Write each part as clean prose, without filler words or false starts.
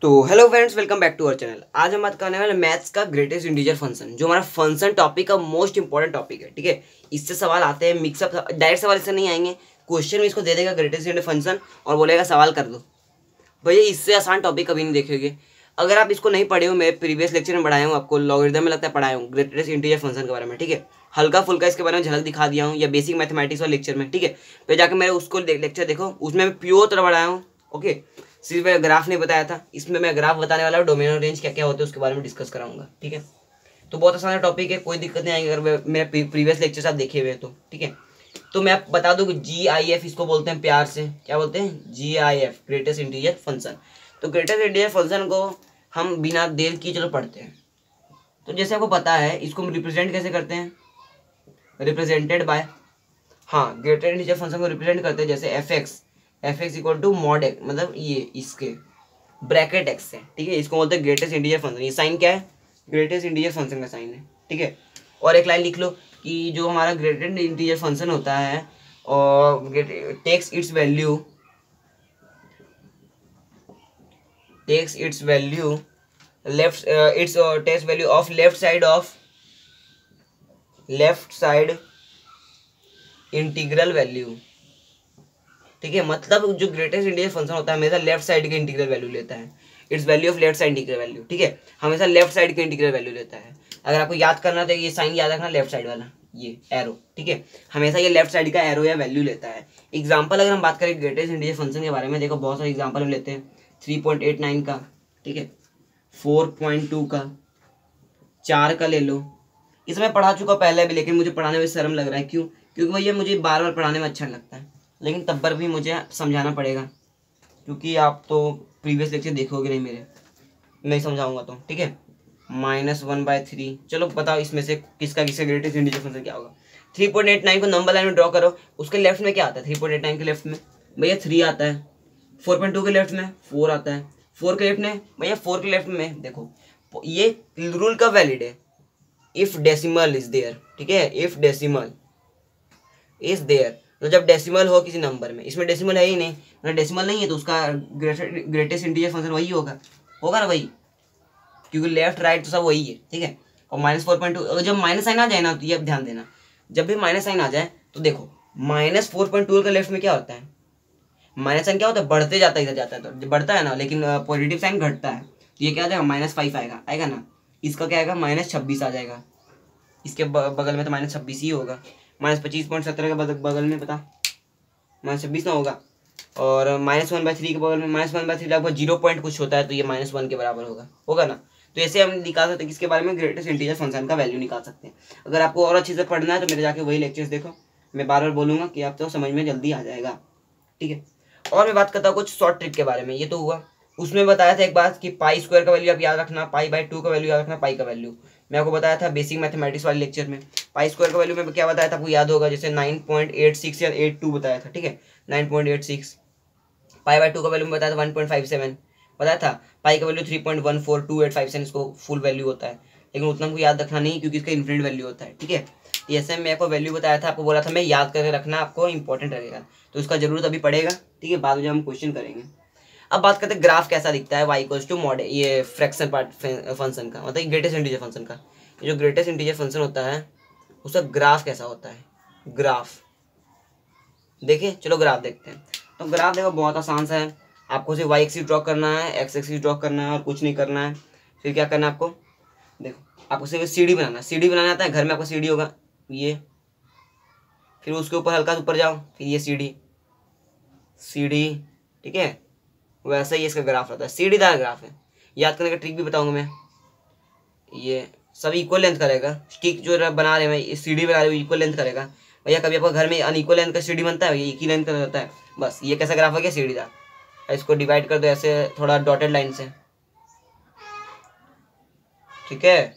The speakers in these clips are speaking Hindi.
तो hello friends, welcome back to our channel. आज हम बात करने वाले मैथ्स का ग्रेटेस्ट इंटीजर फंक्शन, जो हमारा फंक्शन टॉपिक का मोस्ट इंपॉर्टेंट टॉपिक है। ठीक है, इससे सवाल आते हैं, मिक्सअप डायरेक्ट सवाल इससे नहीं आएंगे। क्वेश्चन में इसको दे देगा ग्रेटेस्ट इंटीजर फंक्शन और बोलेगा सवाल कर दो। भैया इससे आसान टॉपिक कभी नहीं देखेंगे। अगर आप इसको नहीं पढ़े हो, मैं प्रीवियस लेक्चर में पढ़ाया हूँ आपको, लॉगरिथम में लगता है पढ़ाया हूँ ग्रेटेस्ट इंटीजर फंक्शन के बारे में। ठीक है, हल्का फुल्का इसके बारे में झलक दिखा दिया हूँ, या बेसिक मैथमेटिक्स वाले लेक्चर में। ठीक है, फिर जाकर मेरे उसको लेक्चर देखो, उसमें मैं प्योर तरह पढ़ाया हूँ। ओके, सिर्फ मैं ग्राफ नहीं बताया था, इसमें मैं ग्राफ बताने वाला हूँ। डोमेन और रेंज क्या क्या होते हैं उसके बारे में डिस्कस कराऊंगा। ठीक है, तो बहुत आसान टॉपिक है, कोई दिक्कत नहीं आएगी अगर मेरे प्रीवियस लेक्चर्स आप देखे हुए तो। ठीक है, तो मैं बता दूं कि GIF इसको बोलते हैं, प्यार से क्या बोलते हैं, GIF, ग्रेटेस्ट इंटीजर फंक्शन। तो ग्रेटेस्ट इंटीजर फंक्शन को हम बिना देर किए चलो पढ़ते हैं। तो जैसे आपको पता है, इसको हम रिप्रेजेंट कैसे करते हैं, रिप्रेजेंटेड बाय, हाँ, ग्रेटेस्ट इंटीजर फंक्शन को रिप्रेजेंट करते हैं जैसे f(x) equal to mod x, मतलब ये इसके ब्रैकेट x है। ठीक है, इसको बोलते हैं ग्रेटेस्ट इंटीजर फंक्शन। ये साइन क्या है, ग्रेटेस्ट इंटीजर फंक्शन का साइन है। ठीक है, और एक लाइन लिख लो कि जो हमारा ग्रेटेस्ट इंटीजर फंक्शन होता है और takes its value left its takes value of left side integral value. ठीक है, मतलब जो ग्रेटेस्ट इंटीजर फंक्शन होता है हमेशा लेफ्ट साइड के इंटीग्रल वैल्यू लेता है। It's value of left side integral value. ठीक है, हमेशा लेफ्ट साइड के इंटीग्रल वैल्यू लेता है। अगर आपको याद करना तो ये साइन याद रखना, लेफ्ट साइड वाला ये एरो। ठीक है, हमेशा ये लेफ्ट साइड का एरो या वैल्यू लेता है। एग्जाम्पल अगर हम बात करें ग्रेटेस्ट इंटीजर फंक्शन के बारे में, देखो बहुत सारे एग्जाम्पल हम लेते हैं। 3.89 का, ठीक है, 4.2 का, 4 का ले लो। इसमें पढ़ा चुका पहले भी, लेकिन मुझे पढ़ाने में शर्म लग रहा है। क्यों? क्योंकि भैया मुझे बार बार पढ़ाने में अच्छा लगता है, लेकिन तब पर भी मुझे समझाना पड़ेगा, क्योंकि आप तो प्रीवियस लेक्चर देखोगे नहीं मेरे, नहीं समझाऊंगा तो। ठीक है, -1/3। चलो बताओ इसमें से किसका ग्रेटेस्ट इंटीजर फंक्शन क्या होगा। 3.89 को नंबर लाइन में ड्रॉ करो, उसके लेफ्ट में क्या आता है, 3.89 के लेफ्ट में भैया 3 आता है। 4.2 के लेफ्ट में 4 आता है। 4 के लेफ्ट में भैया 4 के लेफ्ट में देखो, ये रूल का वैलिड है, इफ डेसिमल इज देयर। ठीक है, इफ डेसिमल इज देयर, तो जब डेसिमल हो किसी नंबर में, इसमें डेसिमल है ही नहीं, अगर डेसिमल नहीं है तो उसका ग्रेटेस्ट इंटीजर फंक्शन वही होगा ना भाई, क्योंकि लेफ्ट राइट तो सब वही है। ठीक है, और -4.2 अगर जब माइनस साइन आ जाए ना, तो ये अब ध्यान देना, जब भी माइनस साइन आ जाए तो देखो -4.2 के लेफ्ट में क्या होता है, माइनस साइन क्या होता है, बढ़ते जाता है, इधर जाता है तो बढ़ता है ना, लेकिन पॉजिटिव साइन घटता है, तो ये क्या आ जाएगा, -5 आएगा ना। इसका क्या आएगा, -26 आ जाएगा। इसके बगल में तो -26 ही होगा। -25.17 के बगल में पता -26 ना होगा, और -1/3 के बगल में -1/3 लगभग 0 पॉइंट कुछ होता है, तो ये -1 के बराबर होगा ना। तो ऐसे हम निकाल सकते हैं किसके बारे में, ग्रेटेस्ट इंटीजर फंक्शन का वैल्यू निकाल सकते हैं। अगर आपको और अच्छे से पढ़ना है तो मेरे जाके वही लेक्चर्स देखो, मैं बार बार बोलूँगा कि आप तो समझ में जल्दी आ जाएगा। ठीक है, और मैं बात करता हूँ कुछ शॉर्ट ट्रिक के बारे में। ये तो हुआ, उसमें बताया था एक बात कि π² का वैल्यू आप याद रखना, π/2 का वैल्यू याद रखना, पाई का वैल्यू मैं आपको बताया था बेसिक मैथमेटिक्स वाले लेक्चर में। π² का वैल्यू में क्या बताया था आपको याद होगा, जैसे 9.86 या 82 बताया था। ठीक है, 9.86। π/2 का वैल्यू में बताया था 1.57 बताया था। पाई का वैल्यू 3.142857 इसको फुल वैल्यू होता है, लेकिन उतना हमको याद रखना नहीं क्योंकि इसका इन्फिनिट वैल्यू होता है। ठीक है, ऐसे में आपको वैल्यू बताया था, आपको बोला था मैं याद करके रखना, आपको इंपॉर्टेंट रहेगा, तो इसका जरूरत अभी पड़ेगा। ठीक है, बाद में जब हम क्वेश्चन करेंगे। अब बात करते हैं ग्राफ कैसा दिखता है y mod, ये फ्रैक्शन पार्ट फंक्शन का, मतलब ग्रेटेस्ट इंटीजर फंक्शन का। ये जो ग्रेटेस्ट इंटीजर फंक्शन होता है उसका ग्राफ कैसा होता है, ग्राफ देखिए। चलो ग्राफ देखते हैं। तो ग्राफ देखो बहुत आसान सा है, आपको सिर्फ y-एक्सिस ड्रॉ करना है, x-एक्सिस ड्रॉ करना है, और कुछ नहीं करना है। फिर क्या करना है आपको, देखो आपको सिर्फ सीढ़ी बनाना है। सीढ़ी बनाना आता है, घर में आपको सीढ़ी होगा ये, फिर उसके ऊपर हल्का ऊपर जाओ, फिर ये सीढ़ी। ठीक है, वैसे ही इसका ग्राफ रहता है, सीढ़ीदार ग्राफ है। याद करने का ट्रिक भी बताऊंगा मैं। ये सब इक्वल लेंथ करेगा, स्टिक जो बना रहे हैं सीढ़ी बना रहे हो इक्वल लेंथ करेगा। भैया कभी आपका घर में अनइक्वल लेंथ का सीढ़ी बनता है, ये एक ही लेंथ का रहता है बस। ये कैसा ग्राफ है, क्या सीढ़ीदार। इसको डिवाइड कर दो ऐसे थोड़ा डॉटेड लाइन से। ठीक है,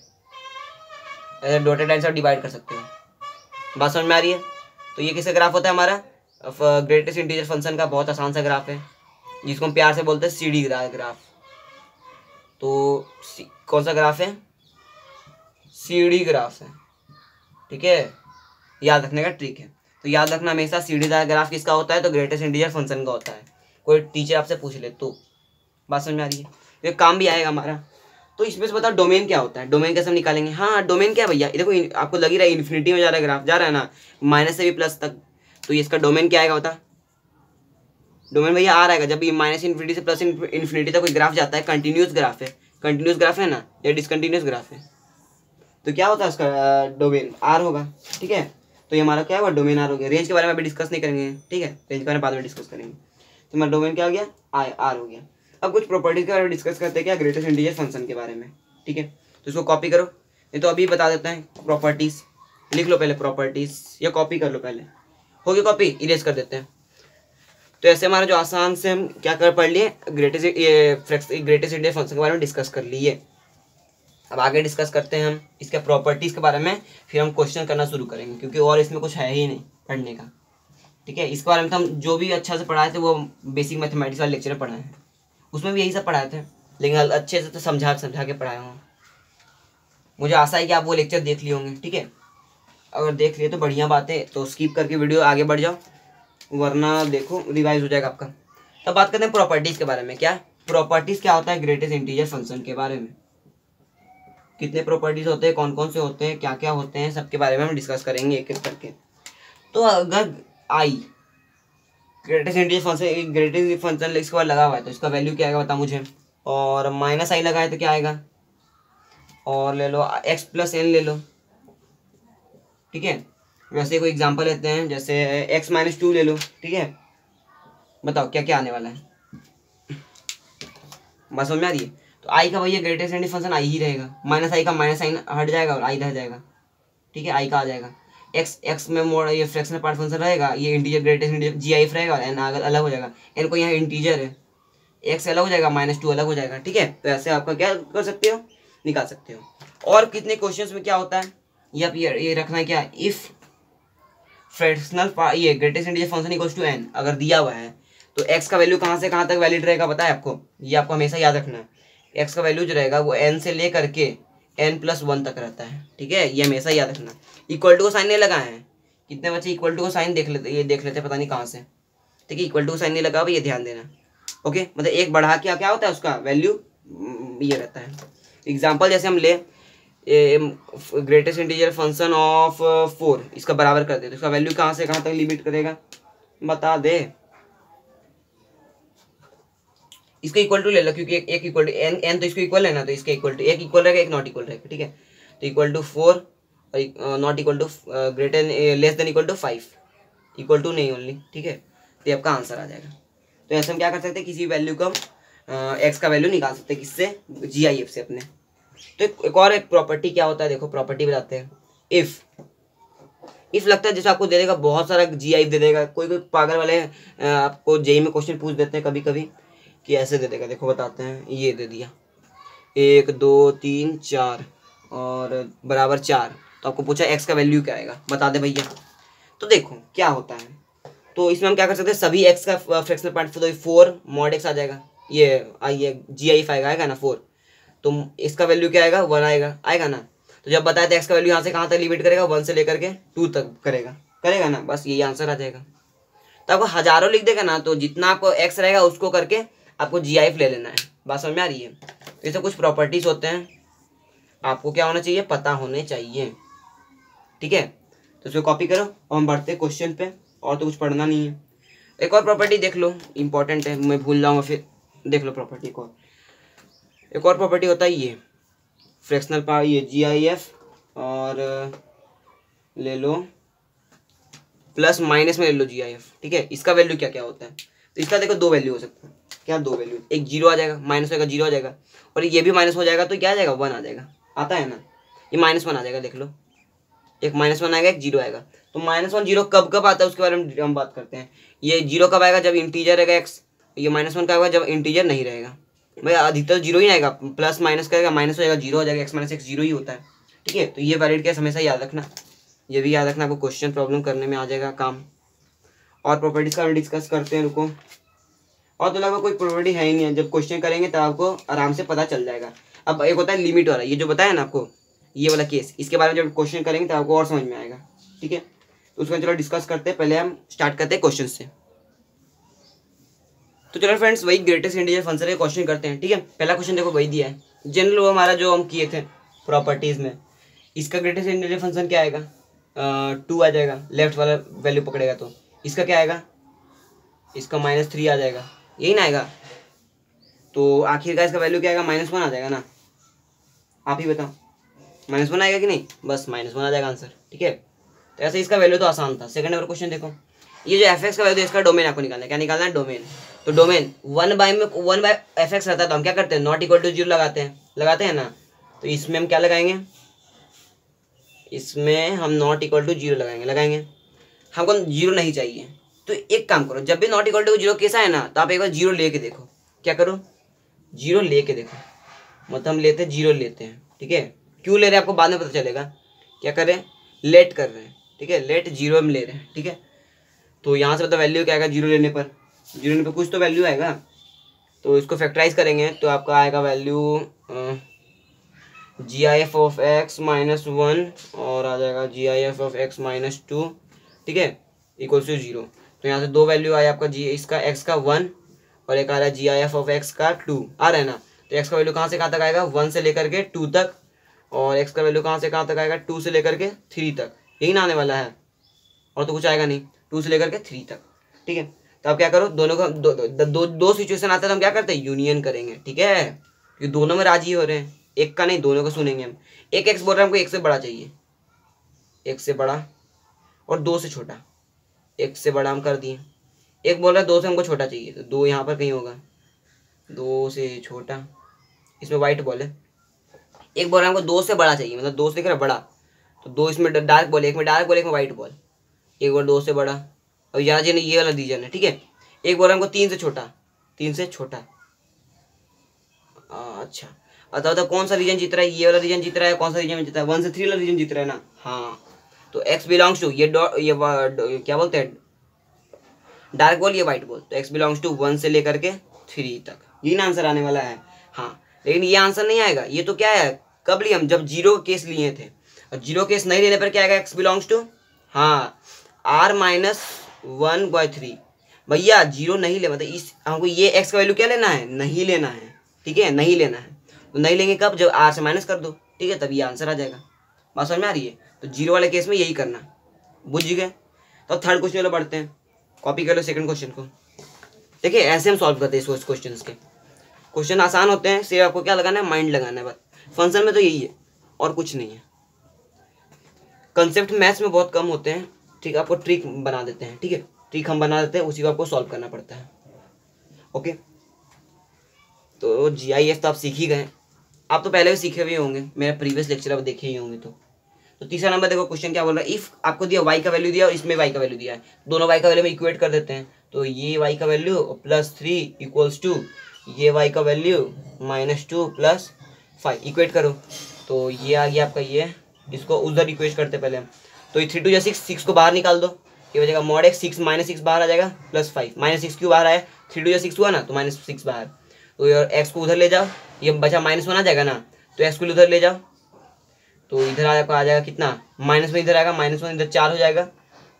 ऐसे डॉटेड लाइन से डिवाइड कर सकते हो, बात समझ में आ रही है। तो ये किसका ग्राफ होता है, हमारा ग्रेटेस्ट इंटीजर फंक्शन का बहुत आसान सा ग्राफ है, जिसको हम प्यार से बोलते हैं सीढ़ी ग्राफ। तो कौन सा ग्राफ है, सीढ़ी ग्राफ है। ठीक है, याद रखने का ट्रिक है। तो याद रखना हमेशा सीढ़ीदार ग्राफ किसका होता है, तो ग्रेटेस्ट इंटीजर फंक्शन का होता है। कोई टीचर आपसे पूछ ले तो बात समझ में आ रही है? ये काम भी आएगा हमारा। तो इसमें से बताओ डोमेन क्या होता है, डोमेन कैसे हम निकालेंगे। हाँ डोमेन क्या है भैया, ये देखो आपको लग ही रहा है इन्फिनिटी में जा रहा है ग्राफ, जा रहा है ना, माइनस से भी प्लस तक, तो ये इसका डोमेन क्या आएगा बता। डोमेन भैया आ रहेगा जब माइनस इन्फिनिटी से प्लस इन्फिनिटी तक कोई ग्राफ जाता है, कंटिन्यूस ग्राफ है, कंटिन्यूस ग्राफ है ना, या डिसकंटिन्यूस ग्राफ है, तो क्या होता है उसका डोमेन आर होगा। ठीक है, तो ये हमारा क्या होगा, डोमेन आर हो गया। रेंज के बारे में अभी डिस्कस नहीं करेंगे, ठीक है, रेंज के बारे में बाद में डिस्कस करेंगे। तो हमारा डोमेन क्या हो गया, आर हो गया। अब कुछ प्रॉपर्टीज के बारे में डिस्कस करते हैं क्या, ग्रेटेस्ट इंटीजर फंक्शन के बारे में। ठीक है, तो इसको कॉपी करो, नहीं तो अभी बता देते हैं प्रॉपर्टीज, लिख लो पहले प्रॉपर्टीज, या कॉपी कर लो पहले, हो गया कॉपी, इरेज कर देते हैं। तो ऐसे हमारा जो आसान से हम क्या कर पढ़ लिए, ग्रेटेस्ट इंटीजर फंक्शन के बारे में डिस्कस कर लिए। अब आगे डिस्कस करते हैं हम इसके प्रॉपर्टीज के बारे में, फिर हम क्वेश्चन करना शुरू करेंगे, क्योंकि और इसमें कुछ है ही नहीं पढ़ने का। ठीक है, इसके बारे में तो हम जो भी अच्छा से पढ़ाए थे वो बेसिक मैथमेटिक्स वाले लेक्चर में पढ़ाए हैं, उसमें भी यही सब पढ़ाए थे, लेकिन अच्छे से तो समझा के पढ़ाए हों। मुझे आशा है कि आप वो लेक्चर देख लिए होंगे। ठीक है, अगर देख लिए तो बढ़िया बात है, तो स्किप करके वीडियो आगे बढ़ जाओ, वरना देखो रिवाइज हो जाएगा आपका। तब बात करते हैं प्रॉपर्टीज के बारे में। क्या प्रॉपर्टीज क्या होता है ग्रेटेस्ट इंटीजर फंक्शन के बारे में, कितने प्रॉपर्टीज होते हैं, कौन कौन से होते हैं, क्या क्या होते हैं, सबके बारे में हम डिस्कस करेंगे एक एक करके। तो अगर आई ग्रेटेस्ट इंटीजर फंक्शन इसके बाद लगा हुआ है तो इसका वैल्यू क्या आएगा बता मुझे, और माइनस आई लगाए तो क्या आएगा, और ले लो एक्स प्लस एन ले लो। ठीक है, वैसे कोई एग्जांपल लेते हैं, जैसे एक्स माइनस 2 ले लो। ठीक है, बताओ क्या क्या आने वाला है, बस समझ में आ रही है। तो आई का भैया ग्रेटेस्ट इंटीजर फंक्शन आई ही रहेगा, माइनस आई का माइनस साइन हट जाएगा और आई रह जाएगा। ठीक है, आई का आ जाएगा, एक्स में मोड ये फ्रैक्शनल पार्ट फंक्शन रहेगा, ये इंटीजर ग्रेटेस्ट इंटीजर जी आई रहेगा, और एन अलग हो जाएगा, एन को यहाँ इंटीजर है, एक्स अलग हो जाएगा, -2 अलग हो जाएगा। ठीक है, तो ऐसे आपका क्या कर सकते हो, निकाल सकते हो। और कितने क्वेश्चंस में क्या होता है, ये आप ये रखना है क्या, इफ फ्रैक्शनल ये greatest integer function equals to n अगर दिया हुआ है, तो एक्स का वैल्यू कहाँ से कहाँ तक वैलिड रहेगा पता है आपको, ये आपको हमेशा याद रखना है। एक्स का वैल्यू जो रहेगा वो एन से ले करके n+1 तक रहता है। ठीक है, ये हमेशा याद रखना। इक्वल टू को साइन नहीं लगाए हैं, कितने बच्चे इक्वल टू को साइन देख लेते, ये देख लेते पता नहीं कहाँ से। ठीक है, इक्वल टू को साइन नहीं लगा हुआ, ये ध्यान देना। ओके, मतलब एक बढ़ा के क्या होता है उसका वैल्यू ये रहता है। एग्जाम्पल जैसे हम ले ग्रेटेस्ट इंटीजर फंक्शन ऑफ 4, इसका बराबर कर दे तो इसका वैल्यू कहाँ से कहाँ तक लिमिट करेगा बता दे। इसको इक्वल टू ले लो, क्योंकि एक इक्वल टू एन तो इसको इक्वल है ना, तो इसके इक्वल टू एक इक्वल रहेगा, एक नॉट इक्वल रहेगा। ठीक है, तो इक्वल टू 4 और not equal to greater less than equal to 5, equal to नहीं ओनली। ठीक है, तो आपका आंसर आ जाएगा। तो ऐसे हम क्या कर सकते हैं, किसी वैल्यू को एक्स का वैल्यू निकाल सकते हैं, किससे, GIF से अपने। तो एक और एक प्रॉपर्टी क्या होता है, देखो प्रॉपर्टी बताते हैं। इफ लगता है जैसे आपको दे देगा बहुत सारा GIF दे देगा, कोई कोई पागल वाले आपको जेई में क्वेश्चन पूछ देते हैं कभी कभी कि ऐसे दे देगा। देखो बताते हैं, ये दे दिया 1 2 3 4 और बराबर 4, तो आपको पूछा एक्स का वैल्यू क्या आएगा बता दे भैया। तो देखो क्या होता है, तो इसमें हम क्या कर सकते हैं, सभी एक्स का फ्रैक्शनल पार्ट, तो 4 mod x आ जाएगा, ये GIF आएगा ना 4, तो इसका वैल्यू क्या आएगा, 1 आएगा ना। तो जब बताया था एक्स का वैल्यू यहाँ से कहाँ तक लिमिट करेगा, 1 से लेकर के 2 तक करेगा ना, बस यही आंसर आ जाएगा। तो आपको हजारों लिख देगा ना, तो जितना आपको एक्स रहेगा उसको करके आपको GIF ले लेना है। बात समझ में आ रही है। तो ऐसे कुछ प्रॉपर्टीज होते हैं, आपको क्या होना चाहिए, पता होने चाहिए। ठीक है, तो इसको कॉपी करो और हम बढ़ते क्वेश्चन पे, और तो कुछ पढ़ना नहीं है। एक और प्रॉपर्टी देख लो, इंपॉर्टेंट है, मैं भूल जाऊँगा फिर, देख लो प्रॉपर्टी को। एक और प्रॉपर्टी होता है ये फ्रैक्शनल पार्ट, ये GIF, और ले लो प्लस माइनस में ले लो GIF। ठीक है, इसका वैल्यू क्या क्या होता है, तो इसका देखो 2 वैल्यू हो सकता है। क्या 2 वैल्यू, एक 0 आ जाएगा, माइनस होगा 0 आ जाएगा, और ये भी माइनस हो जाएगा, तो क्या आ जाएगा 1 आ जाएगा, आता है ना, ये -1 आ जाएगा। देख लो, एक -1 आएगा, एक 0 आएगा। तो -1 0 कब कब आता है उसके बारे में हम बात करते हैं। ये 0 कब आएगा, जब इंटीजर रहेगा एक्स, ये -1 कब आएगा, जब इंटीजर नहीं रहेगा। भाई अधिकतर 0 ही आएगा, प्लस माइनस करेगा, माइनस हो जाएगा 0 हो जाएगा, x - x 0 ही होता है। ठीक है, तो ये वैलिड केस हमेशा याद रखना, ये भी याद रखना, आपको क्वेश्चन प्रॉब्लम करने में आ जाएगा काम। और प्रॉपर्टीज का डिस्कस करते हैं, रुको। और तो लगभग कोई प्रॉपर्टी है ही नहीं है, जब क्वेश्चन करेंगे तब आपको आराम से पता चल जाएगा। अब एक होता है लिमिट वाला, ये जो बताया ना आपको, ये वाला केस, इसके बारे में जब क्वेश्चन करेंगे तब आपको और समझ में आएगा। ठीक है, तो उसको चलो डिस्कस करते हैं, पहले हम स्टार्ट करते हैं क्वेश्चन से। तो चलो फ्रेंड्स, वही ग्रेटेस्ट इंटीजर फंक्शन के क्वेश्चन करते हैं। ठीक है, पहला क्वेश्चन देखो वही दिया है, जनरल वो हमारा जो हम किए थे प्रॉपर्टीज में। इसका ग्रेटेस्ट इंटीजर फंक्शन क्या आएगा, 2 आ जाएगा, लेफ्ट वाला वैल्यू पकड़ेगा तो। इसका क्या आएगा, इसका -3 आ जाएगा, यही ना आएगा। तो आखिर का इसका वैल्यू क्या आएगा, -1 आ जाएगा ना। आप ही बताओ, -1 आएगा कि नहीं, बस -1 आ जाएगा आंसर। ठीक है, तो ऐसे इसका वैल्यू तो आसान था। सेकंड नंबर क्वेश्चन देखो, ये जो f(x) का वैल्यू है, इसका डोमेन आपको निकालना है। क्या निकालना है, डोमेन। तो डोमेन 1/f(x) रहता है, तो हम क्या करते हैं, नॉट इक्वल टू 0 लगाते हैं ना। तो इसमें हम क्या लगाएंगे, इसमें हम नॉट इक्वल टू 0 लगाएंगे। हमको 0 नहीं चाहिए, तो एक काम करो, जब भी नॉट इक्वल टू 0 कैसा है ना, तो आप एक बार 0 लेके देखो। क्या करो, 0 लेके देखो, मतलब हम 0 लेते हैं। ठीक है, क्यों ले रहे हैं आपको बाद में पता चलेगा। क्या करें, लेट कर रहे हैं। ठीक है, लेट 0 में ले रहे हैं। ठीक है, तो यहाँ से मतलब वैल्यू क्या आएगा, 0 लेने पर कुछ तो वैल्यू आएगा। तो इसको फैक्टराइज करेंगे तो आपका आएगा वैल्यू GIF(x) -1 और आ जाएगा GIF(x) -2। ठीक है, इक्वल्स टू 0। तो यहाँ से दो वैल्यू आया आपका इसका x का 1 और एक आ रहा है GIF(x) का 2 आ रहा है ना। तो x का वैल्यू कहाँ से कहाँ तक आएगा, 1 से लेकर के 2 तक, और x का वैल्यू कहाँ से कहाँ तक आएगा, 2 से लेकर के 3 तक, यही ना आने वाला है, और तो कुछ आएगा नहीं, 2 से लेकर के 3 तक। ठीक है, तो आप क्या करो, दोनों का दो सिचुएशन आता है तो हम क्या करते हैं, यूनियन करेंगे। ठीक है, क्योंकि दोनों में राजी हो रहे हैं, एक का नहीं दोनों का सुनेंगे हम। एक x बोल रहा है हमको 1 से बड़ा चाहिए, 1 से बड़ा और 2 से छोटा। 1 से बड़ा हम कर दिए, एक बोल रहा है 2 से हमको छोटा चाहिए, तो 2 यहाँ पर कहीं होगा, 2 से छोटा, इसमें वाइट बॉल है। एक बोल रहा है हमको 2 से बड़ा चाहिए, मतलब 2 से दिख रहा है बड़ा, तो 2 इसमें डार्क बॉल, एक में डार्क बॉल, एक में वाइट बॉल। एक बार 2 से बड़ा, और यहाँ जी ये वाला रीजन है। ठीक है, एक बोल रहा है हमको 3 से छोटा, 3 से छोटा। अच्छा, अतः कौन सा रीजन जीत रहा है, ये वाला रीजन जीत रहा है, कौन सा रीजन जीत रहा है, 1 से 3 वाला रीजन जीत रहा है ना। हाँ, तो x बिलोंग्स टू ये क्या बोलते हैं, डार्क बॉल, ये वाइट बॉल, तो x बिलोंग्स टू 1 से लेकर के 3 तक, यही ना आंसर आने वाला है। हाँ, लेकिन ये आंसर नहीं आएगा, ये तो क्या है, कब लिए हम, जब 0 केस लिए थे, और 0 केस नहीं लेने पर क्या आएगा, x बिलोंग्स टू, हाँ, r-1/3। भैया 0 नहीं ले, मतलब इस हमको ये x का वैल्यू क्या लेना है, नहीं लेना है। ठीक है, नहीं लेना है, तो नहीं लेंगे कब, जब r से माइनस कर दो। ठीक है, तब ये आंसर आ जाएगा। बात समझ में आ रही है, तो 0 वाले केस में यही करना, बुझ गए। तो थर्ड क्वेश्चन वाला बढ़ते हैं, कॉपी कर लो सेकंड क्वेश्चन को। देखिए ऐसे हम सॉल्व करते हैं इस क्वेश्चन के, क्वेश्चन आसान होते हैं, सिर्फ आपको क्या लगाना है, माइंड लगाना है बस। फंक्शन में तो यही है और कुछ नहीं है, कंसेप्ट मैथ्स में बहुत कम होते हैं। ठीक है, आपको ट्रिक बना देते हैं। ठीक है, ट्रिक हम बना देते हैं, उसी को आपको सॉल्व करना पड़ता है। ओके, तो GIF तो आप सीख ही गए, आप तो पहले भी सीखे हुए होंगे, मेरा प्रीवियस लेक्चर आप देखे ही होंगे। तो तीसरा नंबर देखो, क्वेश्चन क्या बोल रहा है, इफ आपको दिया y का वैल्यू दिया और इसमें y का वैल्यू दिया है, दोनों y का वैल्यू में इक्वेट कर देते हैं। तो ये y का वैल्यू +3 इक्वल्स टू ये y का वैल्यू -2 + 5, इक्वेट करो। तो ये आ गया आपका, ये इसको उधर इक्वेट करते पहले हम। तो ये 3 2 6, 6 को बाहर निकाल दो, ये हो जाएगा mod x, 6 -6 बाहर आ जाएगा +5, -6 क्यों बाहर आया, 3 2 6 हुआ ना, तो -6 बाहर। तो यार x को उधर ले जाओ, ये बचा -1 आ जाएगा ना, तो x को उधर ले जाओ, तो इधर आ जाएगा कितना, -1 इधर आएगा, -1 इधर 4 हो जाएगा,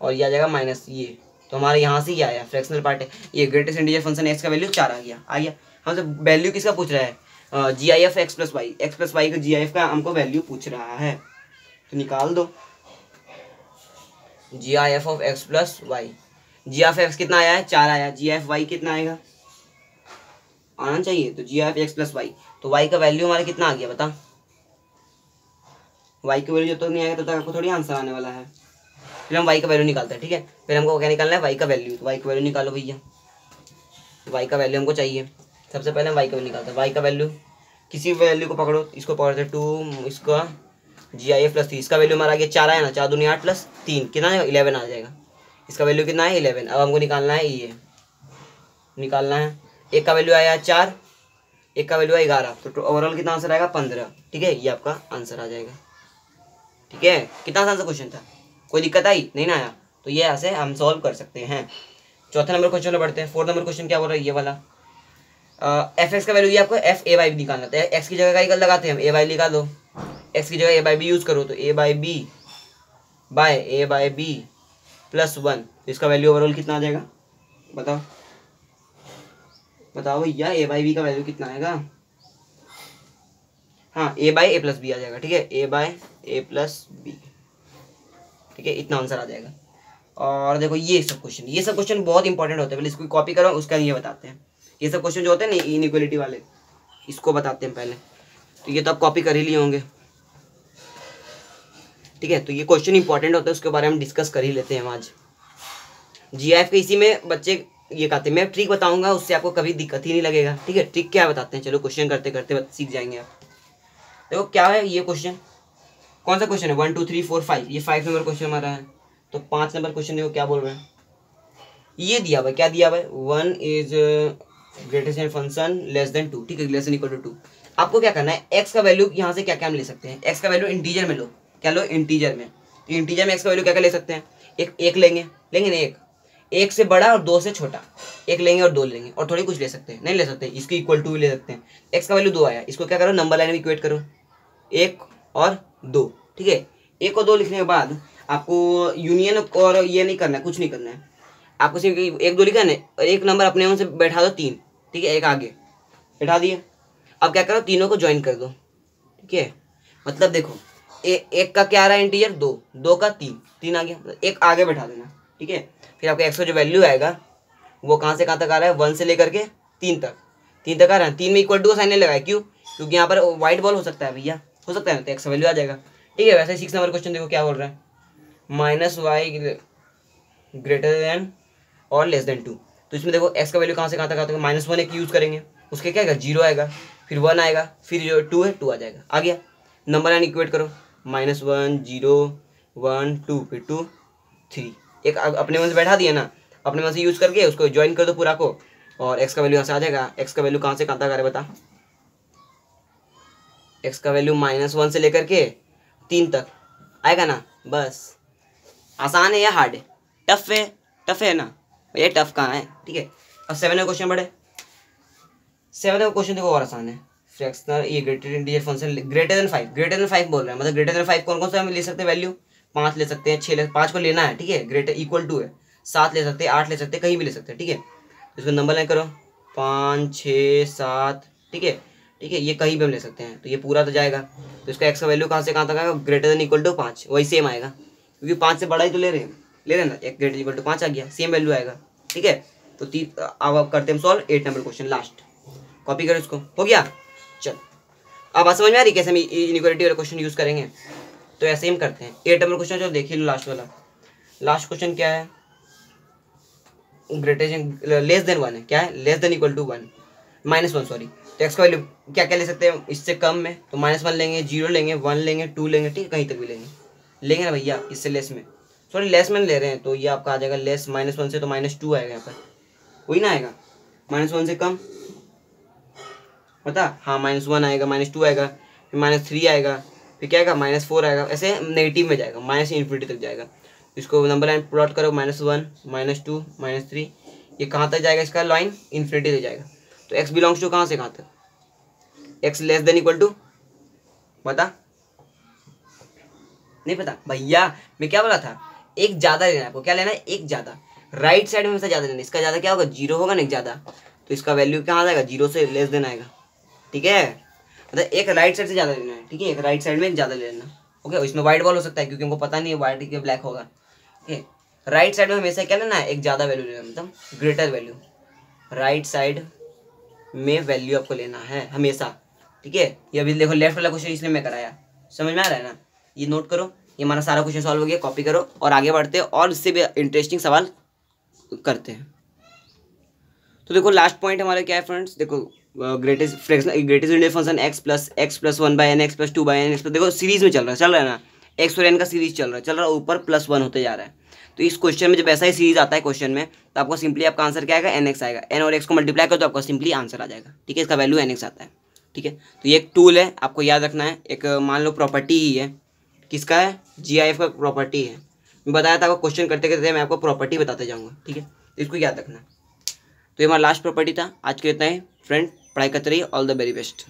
और ये आ जाएगा माइनस ये। तो हमारे यहाँ से ही आया, फ्रैक्शनल पार्ट है ये। ग्रेटेस्ट इंटीजर फंक्शन x का वैल्यू 4 आ गया। हमसे वैल्यू किसका पूछ रहा है, GIF(x + y), x + y का GIF का हमको वैल्यू पूछ रहा है, तो निकाल दो। GIF(x + y), GIF(x) कितना आया है, 4 आया, GIF(y) कितना आएगा, आना चाहिए। तो GIF(x + y), तो y का वैल्यू हमारा कितना आ गया बता, y का वैल्यू जब तक नहीं आएगा तब तक आपको थोड़ी आंसर आने वाला है। फिर हम y का वैल्यू निकालते हैं। ठीक है, फिर हमको क्या निकालना है, y का वैल्यू। तो y का वैल्यू निकालो भैया, y का वैल्यू हमको चाहिए। सबसे पहले हम y का वैल्यू निकालते हैं। y का वैल्यू, किसी वैल्यू को पकड़ो, इसको पकड़ते हैं 2, इसका GIF + 3, इसका वैल्यू हमारा आ गया 4 आया ना, 4 दूनी 8 + 3 कितना है, 11 आ जाएगा। इसका वैल्यू कितना है, 11। अब हमको निकालना है, ये निकालना है, एक का वैल्यू आया 4, एक का वैल्यू है 11, तो ओवरऑल कितना आंसर आएगा, 15। ठीक है, ये आपका आंसर आ जाएगा। ठीक है, कितना आसान सा क्वेश्चन था, कोई दिक्कत आई नहीं ना आया, तो ये ऐसे हम सॉल्व कर सकते हैं। चौथा नंबर क्वेश्चन में बढ़ते हैं। फोर्थ नंबर क्वेश्चन क्या बोल रहा है, ये वाला f(x) का वैल्यू दिया आपको, f(a/b) निकालना था। x की जगह का निकल लगाते हैं हम, a/b निकाल दो, x की जगह a/b यूज करो, तो a/b + 1, इसका वैल्यू ओवरऑल कितना आ जाएगा बताओ। बताओ भैया ए बाई बी का वैल्यू कितना आएगा। हाँ ए बाई ए प्लस बी आ जाएगा, ठीक है, ए बाई ए प्लस बी, ठीक है, इतना आंसर आ जाएगा। और देखो ये सब क्वेश्चन बहुत इंपॉर्टेंट होते हैं, पहले इसको कॉपी करो, उसका ये बताते हैं। ये सब क्वेश्चन जो होते हैं ना इनइक्वालिटी वाले, इसको बताते हैं पहले। तो ये तो आप कॉपी कर ही लिए होंगे, ठीक है। तो ये क्वेश्चन इंपॉर्टेंट होता है, उसके बारे में हम डिस्कस कर ही लेते हैं आज। जीआईएफ के इसी में बच्चे ये कहते हैं, मैं ट्रिक बताऊंगा, उससे आपको कभी दिक्कत ही नहीं लगेगा, ठीक है। ट्रिक क्या बताते हैं, चलो क्वेश्चन करते करते सीख जाएंगे आप। देखो क्या है ये क्वेश्चन, कौन सा क्वेश्चन है, 1 2 3 4 5, ये 5 नंबर क्वेश्चन हमारा है। तो 5 नंबर क्वेश्चन देखो क्या बोल रहे हैं, ये दिया हुआ, क्या दिया हुआ है, 1 is greatest and function less than 2, ठीक है, लेस देन इक्वल टू 2। आपको क्या करना है, एक्स का वैल्यू यहाँ से क्या क्या हम ले सकते हैं, एक्स का वैल्यू इंटीजर में लो, क्या लो, इंटीजर में। तो इंटीजर में एक्स का वैल्यू क्या क्या ले सकते हैं, एक लेंगे ना, एक से बड़ा और 2 से छोटा, एक लेंगे और 2 लेंगे, और थोड़ी कुछ ले सकते हैं, नहीं ले सकते, इसके इक्वल टू भी ले सकते हैं। एक्स का वैल्यू 2 आया, इसको क्या करो, नंबर लाइन में इक्वेट करो, 1 और 2, ठीक है। 1 और 2 लिखने के बाद आपको यूनियन और ये नहीं करना है, कुछ नहीं करना है, आपको सिर्फ 1 2 लिखा है और एक नंबर अपने मन से बैठा दो 3, ठीक है, एक आगे बैठा दिए। अब क्या करो, तीनों को ज्वाइन कर दो, ठीक है। मतलब देखो एक का क्या आ रहा है इंटीजर, 2, 2 का 3, 3 आ गया, एक आगे बैठा देना, ठीक है। फिर आपका एक्स का जो वैल्यू आएगा वो कहाँ से कहाँ तक आ रहा है, 1 से लेकर के 3 तक आ रहा है। 3 में इक्वल टू का साइन नहीं लगाया, क्यों, क्योंकि यहाँ पर व्हाइट बॉल हो सकता है भैया, हो सकता है ना, तो एक्स का वैल्यू आ जाएगा, ठीक है। वैसे ही 6 नंबर क्वेश्चन देखो क्या बोल रहा है, माइनस वाई ग्रेटर देन और लेस देन 2। तो इसमें देखो एक्स का वैल्यू कहाँ से कहाँ तक आता है, -1 एक यूज़ करेंगे, उसके क्या आएगा, 0 आएगा, फिर 1 आएगा, फिर जो 2 है 2 आ जाएगा, आ गया। नंबर लाइन इक्वेट करो, -1 0 1 2 फिर 2 3, एक अपने मन से बैठा दिया ना, अपने मन से यूज़ करके उसको ज्वाइन कर दो पूरा को, और एक्स का वैल्यू यहाँ से आ जाएगा। एक्स का वैल्यू कहाँ से कहाँ तक आ रहा है बता, एक्स का वैल्यू -1 से लेकर के 3 तक आएगा ना, बस। आसान है या हार्ड है, टफ है ना, ये टफ कहाँ है, ठीक है। अब 7 का क्वेश्चन बढ़े, 7 का क्वेश्चन देखो और आसान है, फ्रैक्शनल ये greater integer function greater than 5 बोल रहा है, मतलब ग्रेटर देन 5 कौन कौन सा हम ले सकते हैं वैल्यू, 5 ले सकते हैं, 6 5 को लेना है, ठीक है, ग्रेटर इक्वल टू है, 7 ले सकते हैं, 8 ले सकते हैं, कहीं भी ले सकते हैं, ठीक है। इसको नंबर लाइन करो 5 6 7, ठीक है, ये कहीं भी हम ले सकते हैं, तो ये पूरा तो जाएगा। तो इसका एक्स का वैल्यू कहाँ से कहाँ तक आएगा, ग्रेटर देन इक्वल टू 5, वही सेम आएगा, क्योंकि 5 से बड़ा ही तो ले रहे हैं ना, एक ग्रेटर इक्वल टू 5 आ गया, सेम वैल्यू आएगा, ठीक है। तो अब करते हैं solve 8 number question, last copy करो इसको, हो गया। चल अब बात समझ में आ रही कैसे हम इनइक्वालिटी वाला क्वेश्चन यूज़ करेंगे, तो ऐसे ही हम करते हैं। 8 नंबर क्वेश्चन चलो देख लो, लास्ट वाला, लास्ट क्वेश्चन क्या है, ग्रेटर लेस देन 1 है, क्या है, less than equal to 1 -1 sorry. तो एक्स का वैल्यू क्या क्या ले सकते हैं इससे कम में, तो -1 लेंगे, 0 लेंगे, 1 लेंगे, 2 लेंगे, ठीक है, कहीं तक भी लेंगे ना भैया, इससे लेस में, सॉरी लेस में ले रहे हैं, तो ये आपका आ जाएगा लेस, -1 से तो -2 आएगा यहाँ पर, वही ना आएगा, -1 से कम पता, हाँ -1 आएगा, -2 आएगा, फिर -3 आएगा, फिर क्या आएगा, -4 आएगा, ऐसे नेगेटिव में जाएगा, -∞ तक जाएगा। इसको नंबर लाइन प्लॉट करो, -1 -2 -3, ये कहाँ तक जाएगा, इसका लाइन इन्फिनिटी तक जाएगा। तो x बिलोंग्स टू कहाँ से कहाँ तक, x less than equal to, बता, नहीं पता भैया, मैं क्या बोला था, एक ज़्यादा लेना है आपको, क्या लेना है, एक ज़्यादा, राइट साइड में हमेशा ज़्यादा लेना है, इसका ज़्यादा क्या होगा, 0 होगा ना, एक ज़्यादा, तो इसका वैल्यू कहाँ आ जाएगा, 0 से लेस देन आएगा, ठीक है। मतलब एक राइट साइड से ज़्यादा लेना है, ठीक है, एक राइट साइड में ज़्यादा ले लेना, ओके। इसमें वाइट बॉल हो सकता है, क्योंकि हमको पता नहीं है वाइट के ब्लैक होगा, ठीक है। राइट साइड में हमेशा क्या लेना है, एक ज़्यादा वैल्यू लेना, मतलब ग्रेटर वैल्यू, राइट साइड में वैल्यू आपको लेना है हमेशा, ठीक है। ये अभी देखो लेफ्ट वाला क्वेश्चन इसलिए मैं कराया, समझ में आ रहा है ना, ये नोट करो, ये हमारा सारा क्वेश्चन सॉल्व हो गया, कॉपी करो और आगे बढ़ते हैं और इससे भी इंटरेस्टिंग सवाल करते हैं। तो देखो लास्ट पॉइंट हमारा क्या है फ्रेंड्स, देखो greatest integer function x plus 1 by n, x plus 2 by n, देखो सीरीज में चल रहा है ना, एक्स और एन का सीरीज चल रहा है, ऊपर +1 होते जा रहा है। तो इस क्वेश्चन में जब ऐसा ही सीरीज आता है क्वेश्चन में, तो आपको सिंपली आपका आंसर क्या आएगा, nx आएगा, n और x को मल्टीप्लाई करो तो आपका सिंपली आंसर आ जाएगा, ठीक है, इसका वैल्यू nx आता है, ठीक है। तो ये एक टूल है, आपको याद रखना है, एक मान लो प्रॉपर्टी ही है, किसका है, GIF का प्रॉपर्टी है, मैं बताया था आपको, क्वेश्चन करते करते मैं आपको प्रॉपर्टी बताते जाऊँगा, ठीक है, इसको याद रखना। तो ये हमारा लास्ट प्रॉपर्टी था, आज के इतना ही फ्रेंड, पढ़ाई करते रहिए, ऑल द वेरी बेस्ट।